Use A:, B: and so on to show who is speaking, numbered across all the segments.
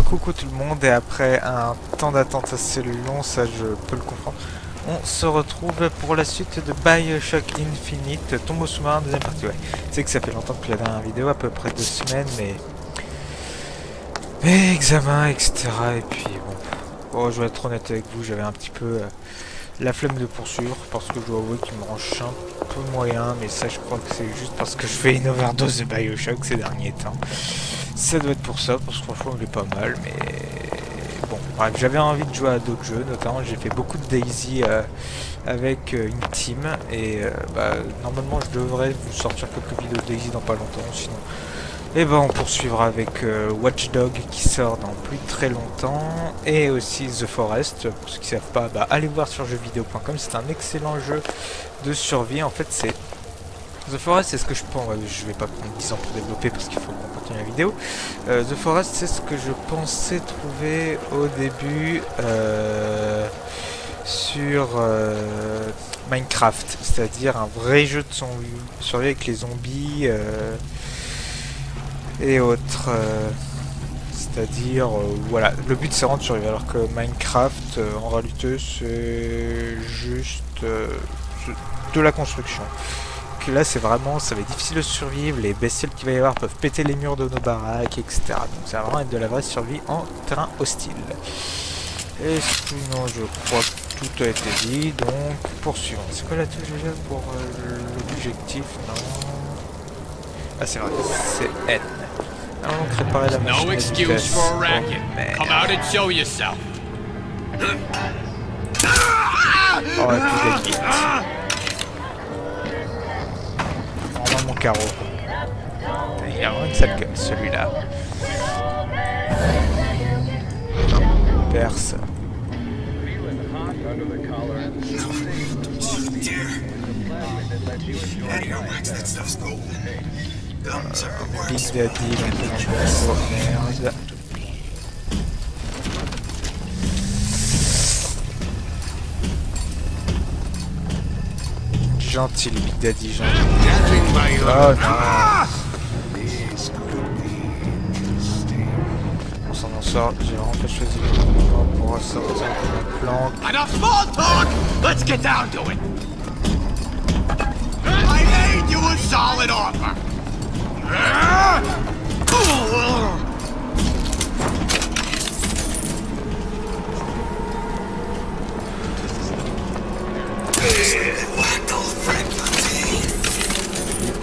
A: Recoucou tout le monde, et après un temps d'attente assez long, ça je peux le comprendre, on se retrouve pour la suite de Bioshock Infinite, Tombeau sous-marin, deuxième partie. Ouais, tu sais que ça fait longtemps depuis la dernière vidéo, à peu près 2 semaines, mais examen, etc. Et puis bon, je vais être honnête avec vous, j'avais un petit peu la flemme de poursuivre, parce que je dois avouer qu'il me range un peu moyen, mais ça je crois que c'est juste parce que je fais une overdose de Bioshock ces derniers temps. Ça doit être pour ça, parce que franchement il est pas mal, mais bon, bref, j'avais envie de jouer à d'autres jeux, notamment j'ai fait beaucoup de Daisy avec une team, et normalement je devrais vous sortir quelques vidéos de Daisy dans pas longtemps, sinon on poursuivra avec Watch Dog qui sort dans plus très longtemps, et aussi The Forest. Pour ceux qui ne savent pas, allez voir sur jeuxvideo.com, c'est un excellent jeu de survie. En fait, c'est The Forest, c'est ce que je pense. Je vais pas prendre 10 ans pour développer parce qu'il faut qu'on continue la vidéo. The Forest, c'est ce que je pensais trouver au début sur Minecraft, c'est-à-dire un vrai jeu de survie avec les zombies et autres. C'est-à-dire, voilà, le but c'est vraiment de survivre, alors que Minecraft, en réalité, c'est juste de la construction. Que là c'est vraiment, ça va être difficile de survivre, les bestioles qu'il va y avoir peuvent péter les murs de nos baraques, etc. Donc ça va vraiment être de la vraie survie en terrain hostile. Et sinon je crois que tout a été dit, donc poursuivons. C'est quoi la touche déjà pour l'objectif? Non. Ah c'est vrai, c'est N. Alors donc réparer la machine.
B: No excuse for a racket. Come out and show yourself.
A: Oh, et puis des kits. Dans mon carreau. Il a vraiment une sale gueule, celui-là. Perce. Big Daddy, oh merde. Gentil, le Big Daddy, gentil. Oh non. On s'en sort, j'ai vraiment pas choisi le moment pour ressortir de la planque.
B: Enough small talk! Let's get down to it! I made you a solid offer!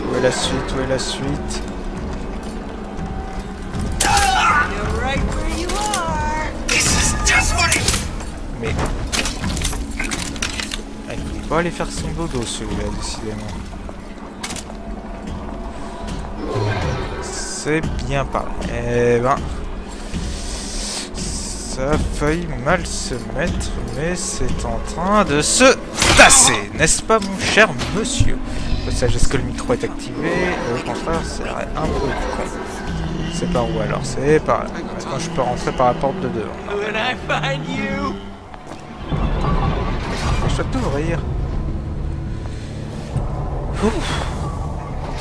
A: Où est la suite? Où est la suite? Mais il faut pas aller faire son dodo celui-là, décidément. C'est bien parlé. Eh ben, ça a failli mal se mettre, mais c'est en train de se tasser, n'est-ce pas mon cher monsieur? Est-ce que le micro est activé? Au contraire, c'est un peu con. C'est par où alors? C'est par là. Maintenant je peux rentrer par la porte de devant. Je dois t'ouvrir.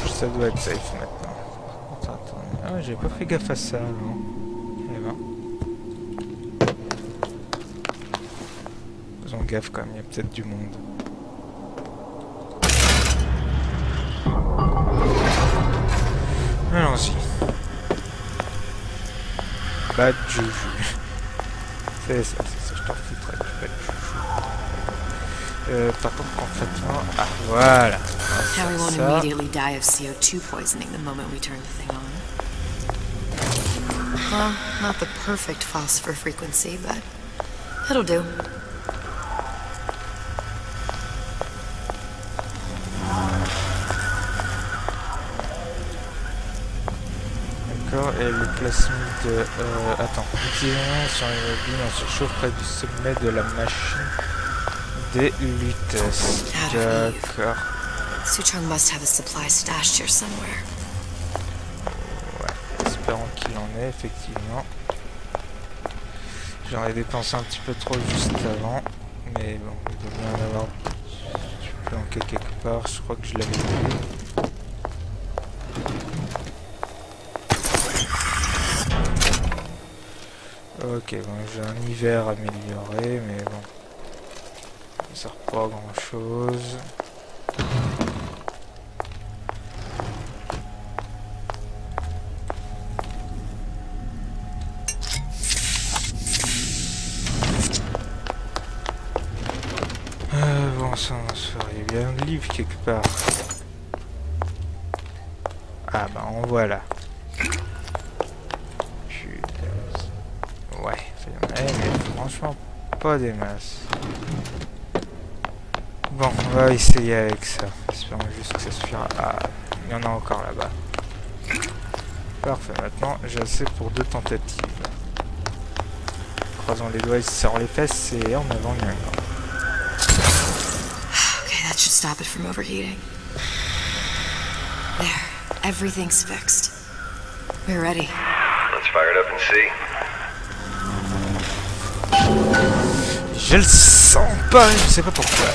A: Ça doit être safe maintenant. Attends. Ah, j'ai pas fait gaffe à ça avant. Eh ben. Faisons gaffe quand même, il y a peut-être du monde. Allons-y. Bad juju. C'est ça, je t'en foutrais du bad juju. Par contre, concrètement... Ah, voilà.
C: How we won't immediately die of CO2 poisoning the moment we turn the thing on. Well, not the perfect phosphor frequency, but it'll do.
A: Et le plasmide... attends. Utilisons sur une mobile en surchauffe près du sommet de la machine des lutesses. D'accord.
C: Suchong must have a supply stashed here somewhere.
A: Ouais, espérons qu'il en est, effectivement. J'aurais dépensé un petit peu trop juste avant. Mais bon, il doit bien en avoir... Je peux planquer quelque part, je crois que je l'avais vu. Ok, bon, j'ai un hiver amélioré, mais bon, ça sert pas à grand chose. Bon, ça on se ferait bien de livre quelque part. Ah bah en voilà. Ouais, ça y en a, mais franchement pas des masses. Bon, on va essayer avec ça. Espérons juste que ça suffira. Ah, il y en a encore là-bas. Parfait, maintenant j'ai assez pour 2 tentatives. Croisons les doigts, il se serre les fesses et en avant il y en a.
C: Okay, that should stop it from overheating. There, everything's fixed. We're ready.
D: Let's fire it up and see.
A: Je le sens pas, je sais pas pourquoi.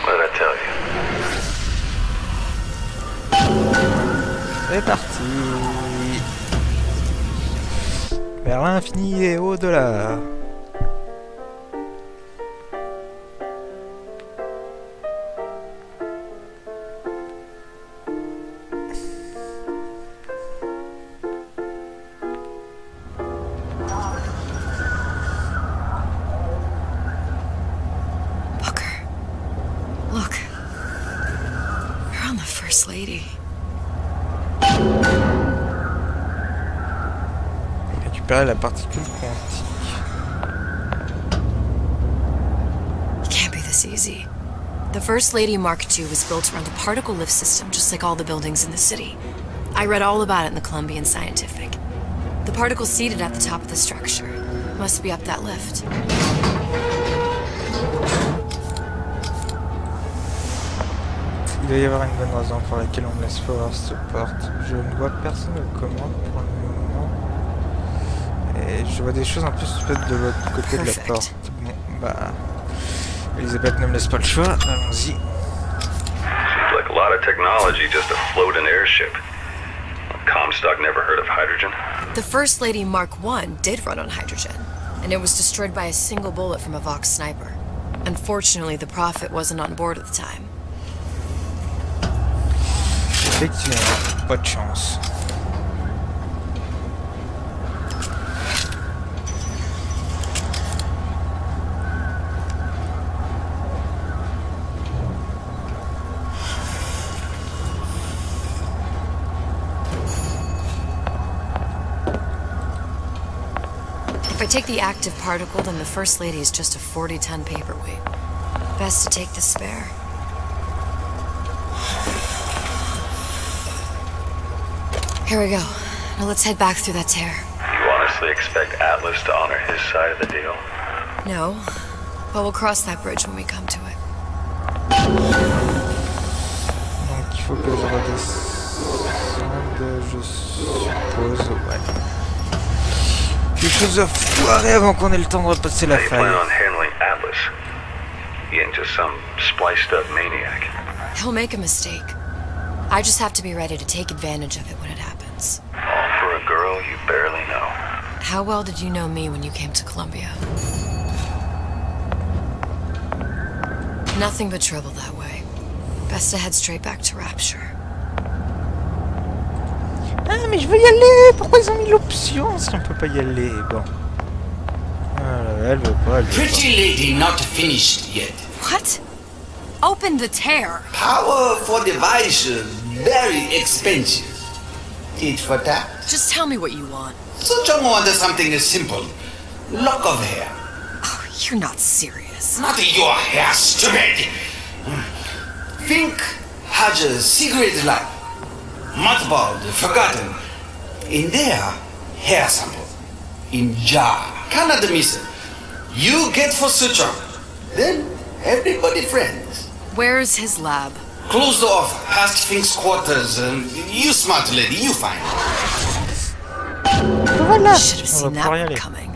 D: What did I tell you?
A: C'est parti. Vers l'infini et au-delà.
C: Lady.
A: Récupérer la particule quantique.
C: It can't be this easy. The First Lady Mark II was built around a particle lift system, just like all the buildings in the city. I read all about it in the Columbian Scientific. The particle seated at the top of the structure must be up that lift.
A: Il doit y avoir une bonne raison pour laquelle on me laisse pas voir cette porte. Je ne vois personne aux commandes pour le moment. Et je vois des choses un peu suspectes de l'autre côté de la porte. Bon, bah... Elisabeth ne me laisse pas le choix, allons-y.
D: Seems like a lot of technology just to float an airship. Comstock never heard of hydrogen.
C: The First Lady Mark I did run on hydrogen, and it was destroyed by a single bullet from a Vox sniper. Unfortunately, the Prophet wasn't on board at the time.
A: Effectivement, pas de chance.
C: If I take the active particle, then the First Lady is just a 40-ton paperweight. Best to take the spare. Here we go. Now let's head back through that tear.
D: You honestly expect Atlas to honor his side of the deal?
C: No, but we'll cross that bridge when we come to it.
A: Donc il faut que je redescende, je suppose, ouais. Quelque chose à foirer avant qu'on ait le temps de repasser la
D: How you
A: faille.
D: plan on handling Atlas? He ain't just some spliced up maniac.
C: He'll make a mistake. I just have to be ready to take advantage of it when it happens.
D: All for a girl you barely know.
C: How well did you know me when you came to Columbia? Nothing but trouble that way. Best to head straight back to Rapture.
A: Ah mais je veux y aller. Pourquoi ils ont mis l'option si on peut pas y aller? Bon. Ah, elle veut pas, elle veut
E: Pretty lady not finished yet.
C: What? Open the tear.
E: Power for device very expensive. Tit for tat.
C: Just tell me what you want.
E: Such a wonder something is simple. Lock of hair.
C: Oh, you're not serious.
E: Not your hair, stupid. Think has a cigarette light. Mothballed, forgotten. In there, hair sample. In jar. Cannot miss it. You get for suture. Then everybody friends.
C: Where's his lab?
E: Closed off, past Fink's quarters. You smart lady, you find.
A: Voilà.
C: Should have seen that one coming.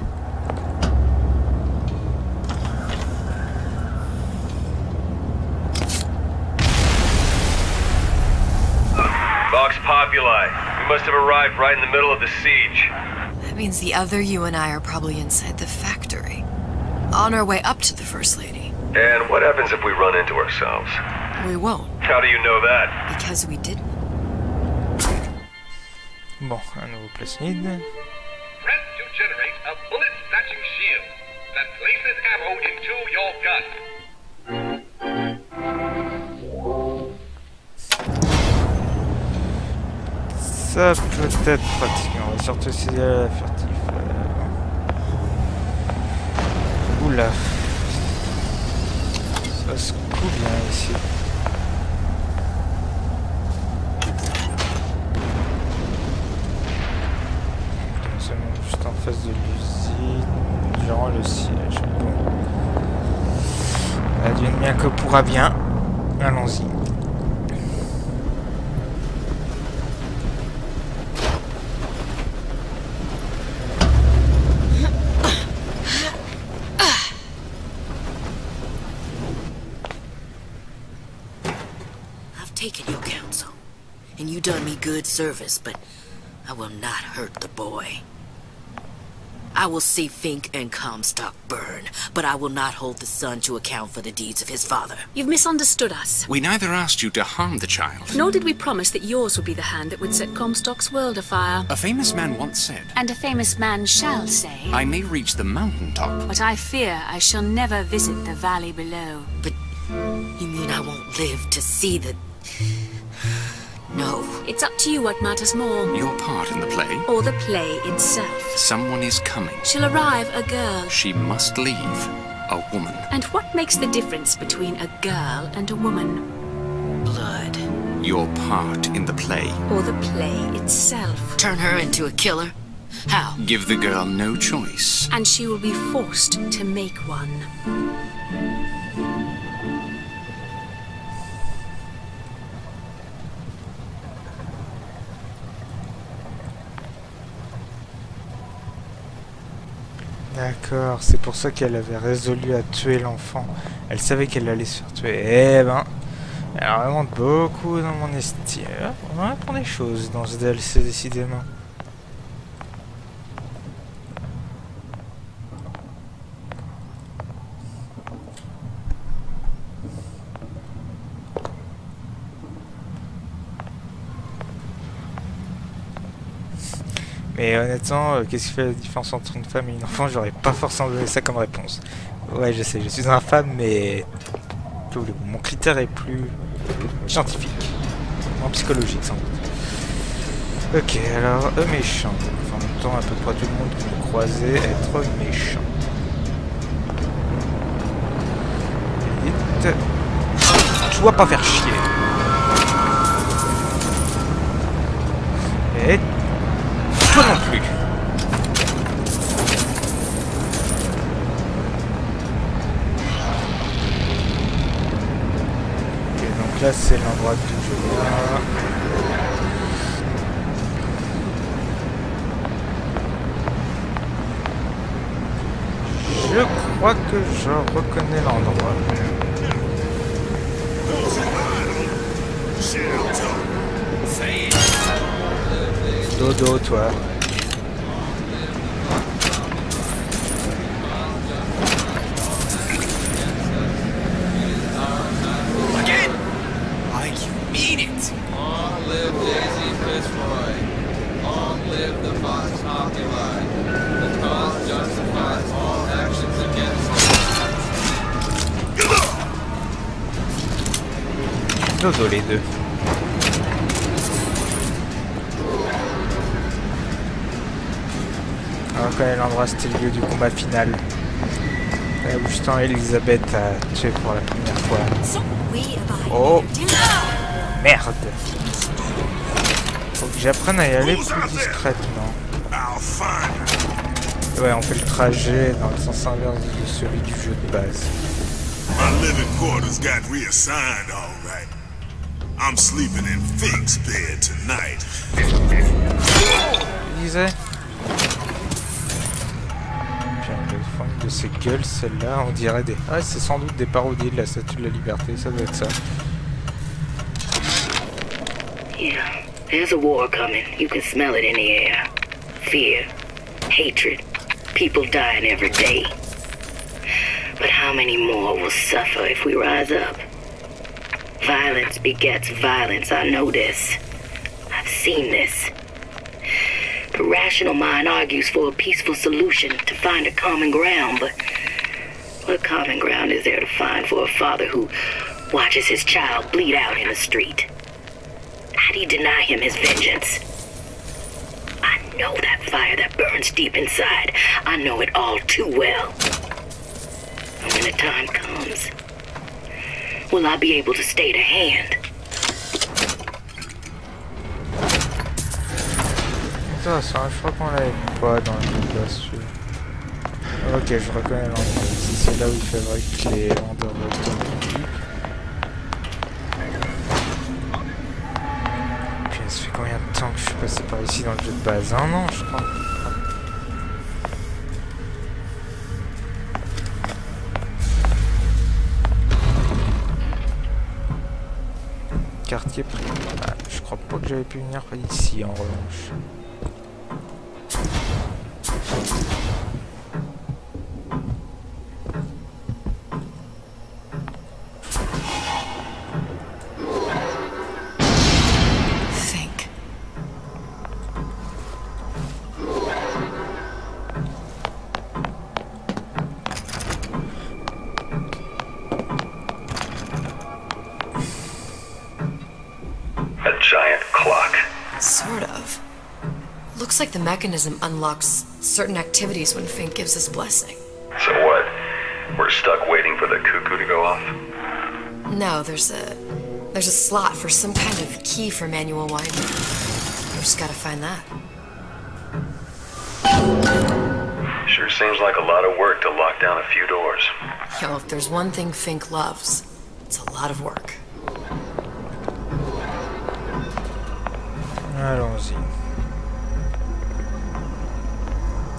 D: Vox Populi, We must have arrived right in the middle of the siege.
C: That means the other you and I are probably inside the factory. On our way up to the First Lady.
D: And what happens if we run into ourselves?
C: We won't.
D: How do you know that?
C: Because we didn't.
A: Bon, un nouveau plasmide.
F: Press to generate a bullet-snatching shield that places ammo into your gun.
A: Ça peut être pratique. On va surtout essayer la furtif. Oula. Ça se coule bien ici. Juste en face de l'usine, durant le siège. Bon. Advienne bien que pourra bien. Allons-y.
G: I've taken your counsel, and you done me good service, but I will not hurt the boy. I will see Fink and Comstock burn, but I will not hold the son to account for the deeds of his father.
H: You've misunderstood us.
I: We neither asked you to harm the child.
H: Nor did we promise that yours would be the hand that would set Comstock's world afire.
I: A famous man once said,
H: And a famous man shall say,
I: I may reach the mountaintop.
H: but I fear I shall never visit the valley below.
G: But you mean I won't live to see the... No.
H: It's up to you what matters more.
I: Your part in the play?
H: Or the play itself.
I: Someone is coming.
H: She'll arrive a girl.
I: She must leave. A woman.
H: And what makes the difference between a girl and a woman?
G: Blood.
I: Your part in the play.
H: Or the play itself.
G: Turn her into a killer? How?
I: Give the girl no choice.
H: And she will be forced to make one.
A: D'accord, c'est pour ça qu'elle avait résolu à tuer l'enfant. Elle savait qu'elle allait se faire tuer. Eh ben, elle remonte beaucoup dans mon estime. On apprend des choses dans ce DLC, décidément. Mais honnêtement, qu'est-ce qui fait la différence entre une femme et une enfant? J'aurais pas forcément donné ça comme réponse. Ouais, je sais, je suis un femme, mais que voulez-vous, mon critère est plus scientifique, moins psychologique sans doute. Ok, alors, méchant. Enfin, en même temps, à peu près tout le monde qui me croisait être méchant. Vite. Tu dois pas faire chier. Et toi non plus. Ok, donc là c'est l'endroit d'où je viens. Je crois que je reconnais l'endroit. Dodo, toi.
B: Again? Like you mean it. Long live Daisy Fitzroy. Long live the Fox Hockey Line. The cause justifies all actions against it.
A: Dodo les deux. On reconnaît l'endroit, c'était le lieu du combat final. Là où justement Elisabeth a tué pour la première fois. Oh merde. Faut que j'apprenne à y aller plus discrètement. Ouais, on fait le trajet dans le sens inverse de celui du jeu de base.
J: My living quarters got reassigned, all right. I'm sleeping in Fink's bed tonight.
A: Je disais. De ces gueules, celle-là, on dirait des... Ah, c'est sans doute des parodies de la Statue de la Liberté, ça doit être ça.
G: There's a war coming. You can smell it in the air. Fear, hatred, people dying every day. But how many more will suffer if we rise up? Violence begets violence, I know this. I've seen this. The rational mind argues for a peaceful solution to find a common ground, but what common ground is there to find for a father who watches his child bleed out in the street? How do you deny him his vengeance? I know that fire that burns deep inside. I know it all too well. And when the time comes, will I be able to stay to hand?
A: Intéressant, je crois qu'on l'avait pas dans le jeu là-dessus. Ok, je reconnais l'endroit. C'est là où il fabrique les vendeurs automatiques. Puis ça fait combien de temps que je suis passé par ici dans le jeu de base? 1 an, je crois. Quartier prix. Ah, je crois pas que j'avais pu venir ici en revanche.
C: Looks like the mechanism unlocks certain activities when Fink gives his blessing.
D: So what? We're stuck waiting for the cuckoo to go off?
C: No, there's a slot for some kind of key for manual winding. We just gotta find that.
D: Sure seems like a lot of work to lock down a few doors.
C: Yo, if there's one thing Fink loves, it's a lot of work.
A: Allons-y.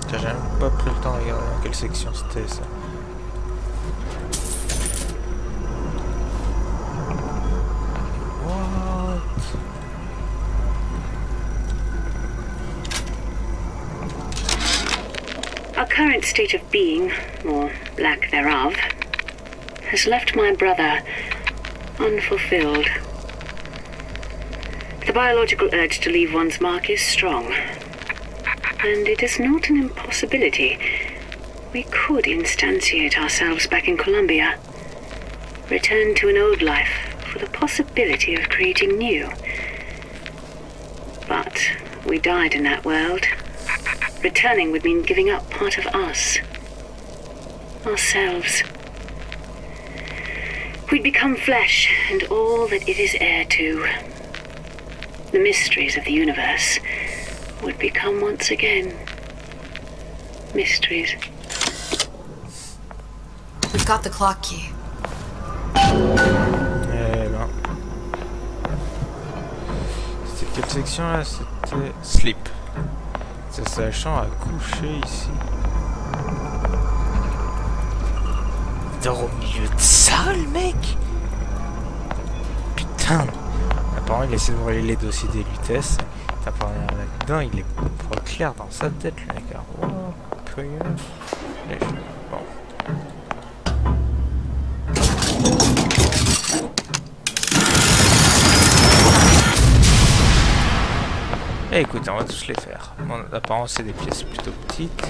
A: J'ai même pas pris le temps de regarder dans quelle section c'était ça. What?
K: Our current state of being, or lack thereof, has left my brother unfulfilled. The biological urge to leave one's mark is strong. And it is not an impossibility. We could instantiate ourselves back in Columbia. Return to an old life for the possibility of creating new. But we died in that world. Returning would mean giving up part of us. Ourselves. We'd become flesh and all that it is heir to. The mysteries of the universe would become once again mysteries.
C: We've got the clock key.
A: Eh ben. C'était quelle section là? C'était Sleep. C'est sa chambre à coucher ici. Il dort au milieu de ça le mec? Putain. Apparemment il essaie de brûler les dossiers des lutesses. Là-dedans, il est pas clair dans sa tête, le mec. Oh, bon. Et écoutez, on va tous les faire. Bon, apparemment, c'est des pièces plutôt petites.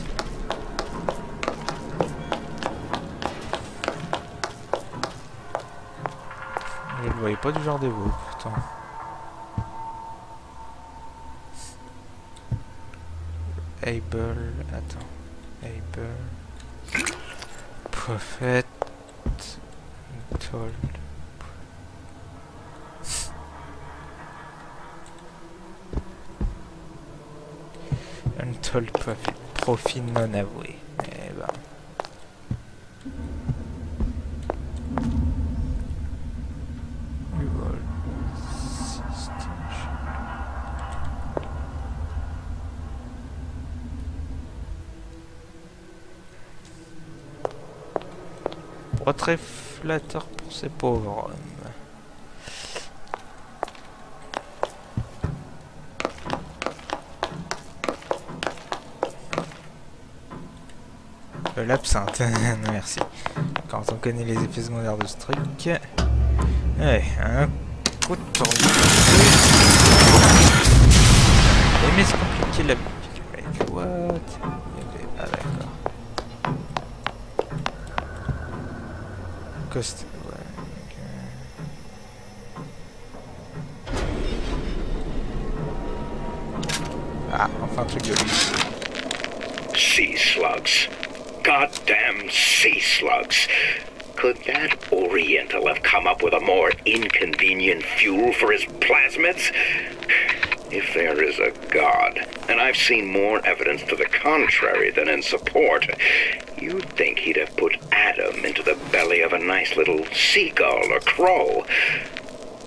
A: Je ne voyais pas du genre des veaux, pourtant. Prophet, told. Untold profit non avoué. Eh ben. Pas très flatteur pour ces pauvres hommes. L'absinthe, non merci. Quand on connaît les effets secondaires de ce truc... Ouais, un coup de tournevis. Mais c'est compliqué la... Mec, what? Ah d'accord. Coste... Ah, enfin un truc de lui.
F: Sea slugs. Goddamn sea slugs. Could that Oriental have come up with a more inconvenient fuel for his plasmids? If there is a God, and I've seen more evidence to the contrary than in support, you'd think he'd have put Adam into the belly of a nice little seagull or crow.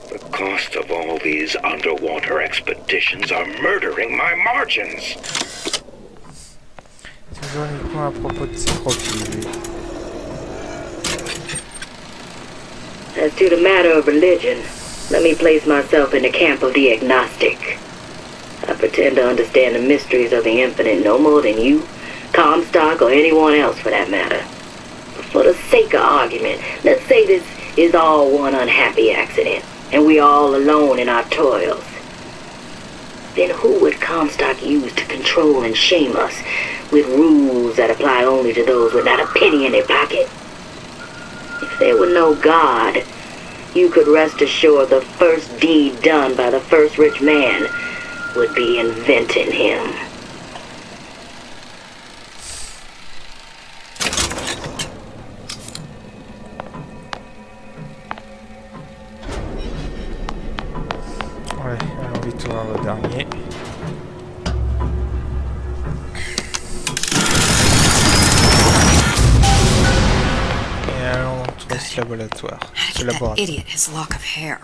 F: The cost of all these underwater expeditions are murdering my margins.
A: Toujours uniquement à propos de ses profils.
L: As to the matter of religion, let me place myself in the camp of the agnostic. I pretend to understand the mysteries of the infinite no more than you, Comstock, or anyone else for that matter. But for the sake of argument, let's say this is all one unhappy accident, and we are all alone in our toils. Then who would Comstock use to control and shame us with rules that apply only to those with not a penny in their pocket? If there were no God, you could rest assured the first deed done by the first rich man would be inventing him.
A: Ouais, allons vite voir le dernier. Et allons trouver ce laboratoire. Ce laboratoire.
C: Idiot his lock of hair.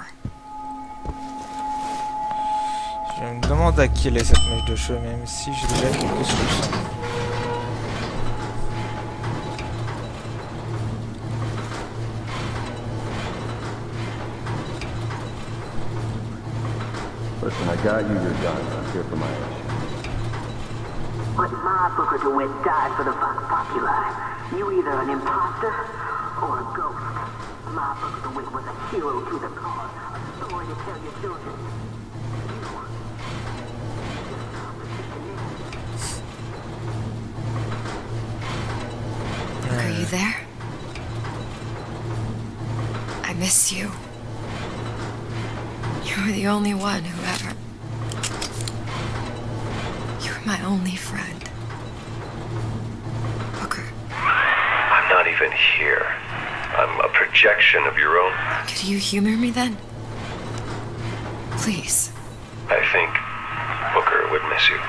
A: Je me demande à qui elle est cette mèche de cheveux, même si j'ai déjà quelques solutions.
M: Listen, I got you your guns. I'm here for my action.
L: But my booker DeWitt died for the Vox Populi. You either an imposter or a ghost. My booker DeWitt was a hero to the cause. A story to tell your children.
C: Are you there? I miss you. You were the only one who ever... You were my only friend. Booker.
D: I'm not even here. I'm a projection of your own.
C: Could you humor me then? Please.
D: I think Booker would miss you.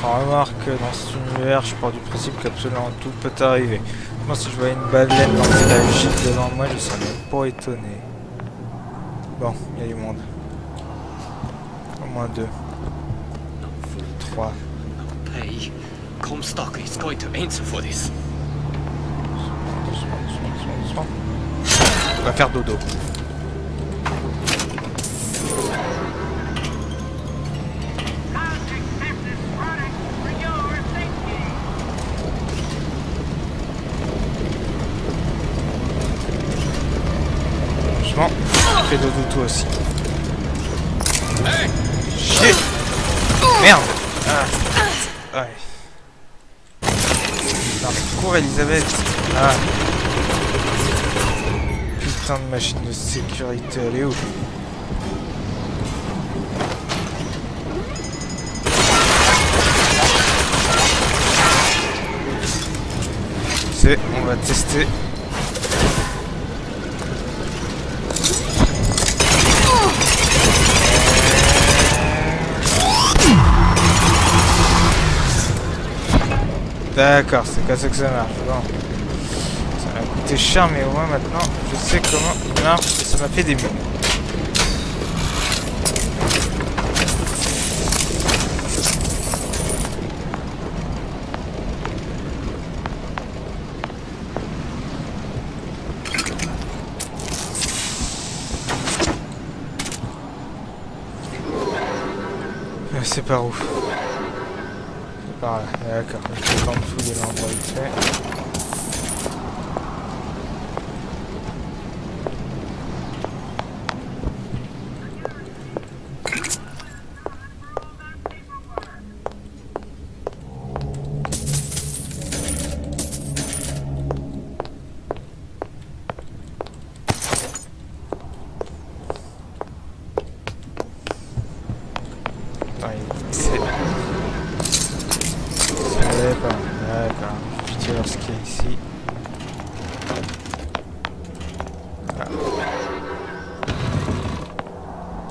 A: Enfin, remarque que dans cet univers, je pars du principe qu'absolument tout peut arriver. Moi, si je voyais une baleine lancer la gîte devant moi, je serais même pas étonné. Bon, il y a du monde. Au moins 2. 3.
N: Hey, Comstock is going to answer for this.
A: Doucement. On va faire dodo. Fais dodo toi aussi. Shit. Merde. Ah. Ouais. Non, cours Elisabeth. Ah. Putain de machine de sécurité, elle est où? C'est, on va tester. D'accord, c'est comme ça que ça marche. Bon. Ça m'a coûté cher, mais au moins maintenant, je sais comment il marche et ça m'a fait des mines. C'est par où? par là. D'accord, je vais en dessous de l'endroit vite fait.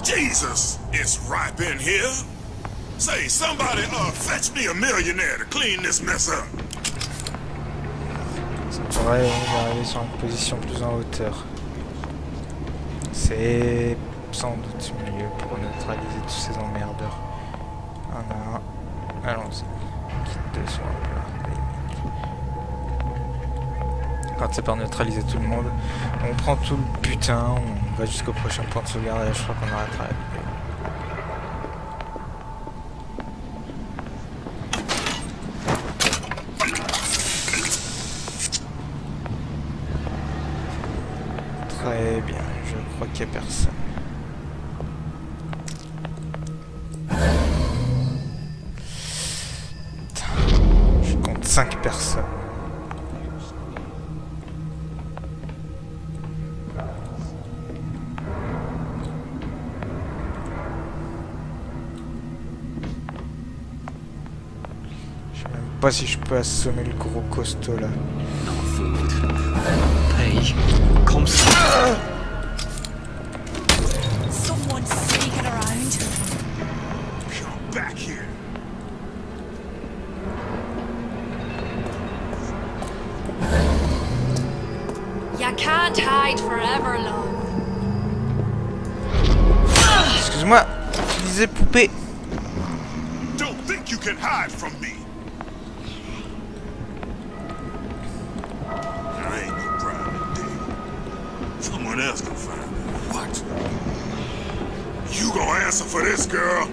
J: Jesus, it's ripe in here. Say, somebody, fetch me a millionaire to clean this mess up.
A: Ça pourrait arriver sur une position plus en hauteur. C'est sans doute mieux pour neutraliser tous ces emmerdeurs. Un à un. Allons-y. Kit de soins. Quand c'est par neutraliser tout le monde, on prend tout le putain, on va jusqu'au prochain point de sauvegarde et je crois qu'on arrêtera la vidéo. Très bien, je crois qu'il n'y a personne. Je compte 5 personnes. Pas si je peux assommer le gros costaud là.
N: Hey, comme ça.
O: Someone's sneaking around.
J: Come back here.
O: You can't hide forever long.
A: Excuse-moi, je disais poupée.
J: Don't think you can hide from me. Someone else can find me. What? You gonna answer for this, girl?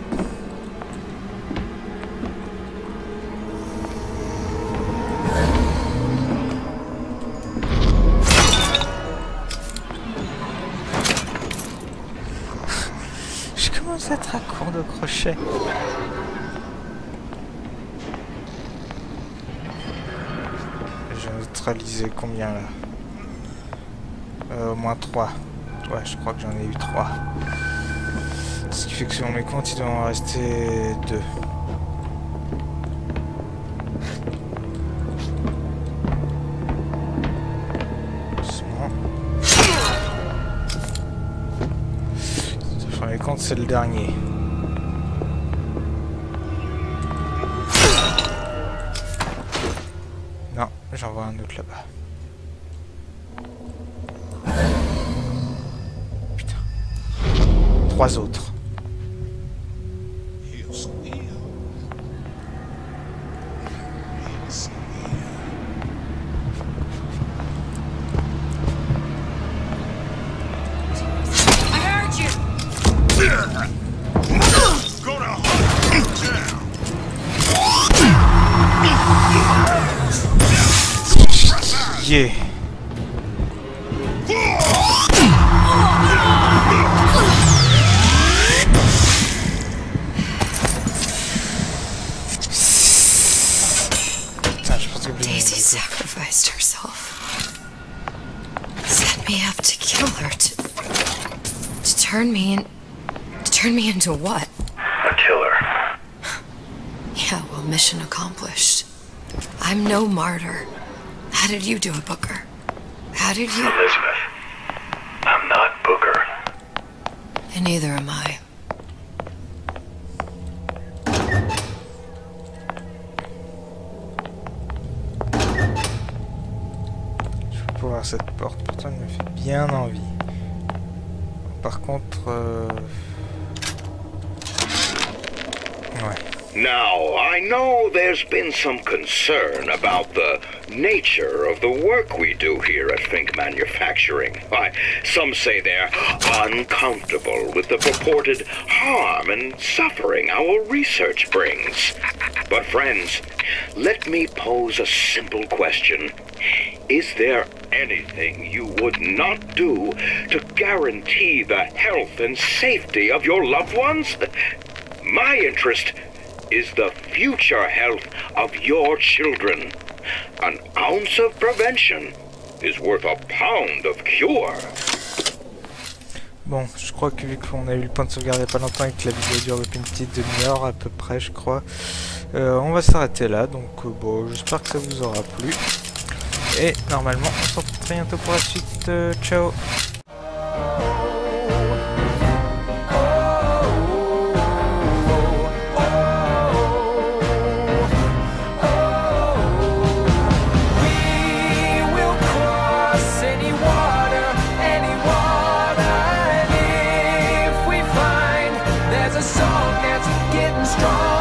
A: Je commence à être à court de crochet. J'ai neutralisé combien là? Au moins 3. Ouais, je crois que j'en ai eu 3. Ce qui fait que sur mes comptes, il doit en rester 2. Doucement. Sur mes comptes, c'est le dernier. Non, j'en vois un autre là-bas. 3 autres. Yeah.
C: Daisy sacrificed herself. Set me up to kill her, to turn me into what?
D: A killer.
C: Yeah, well, mission accomplished. I'm no martyr. How did you do it, Booker? How did you...
D: Elizabeth, I'm not Booker.
C: And neither am I.
A: Voir cette porte, pourtant elle me fait bien envie. Par contre, ouais.
F: Now, I know there's been some concern about the nature of the work we do here at Fink Manufacturing. Why, some say they're uncomfortable with the purported harm and suffering our research brings. But friends, let me pose a simple question. Is there anything you would not do to guarantee the health and safety of your loved ones? My interest is the future health of your children. An ounce of prevention is worth a pound of cure.
A: Bon, je crois que vu qu'on a eu le point de sauvegarde il n'y a pas longtemps et que la vidéo dure depuis une petite demi-heure à peu près, je crois, on va s'arrêter là. Donc bon, j'espère que ça vous aura plu. Et normalement, on se retrouve très bientôt pour la suite. Ciao.
B: Strong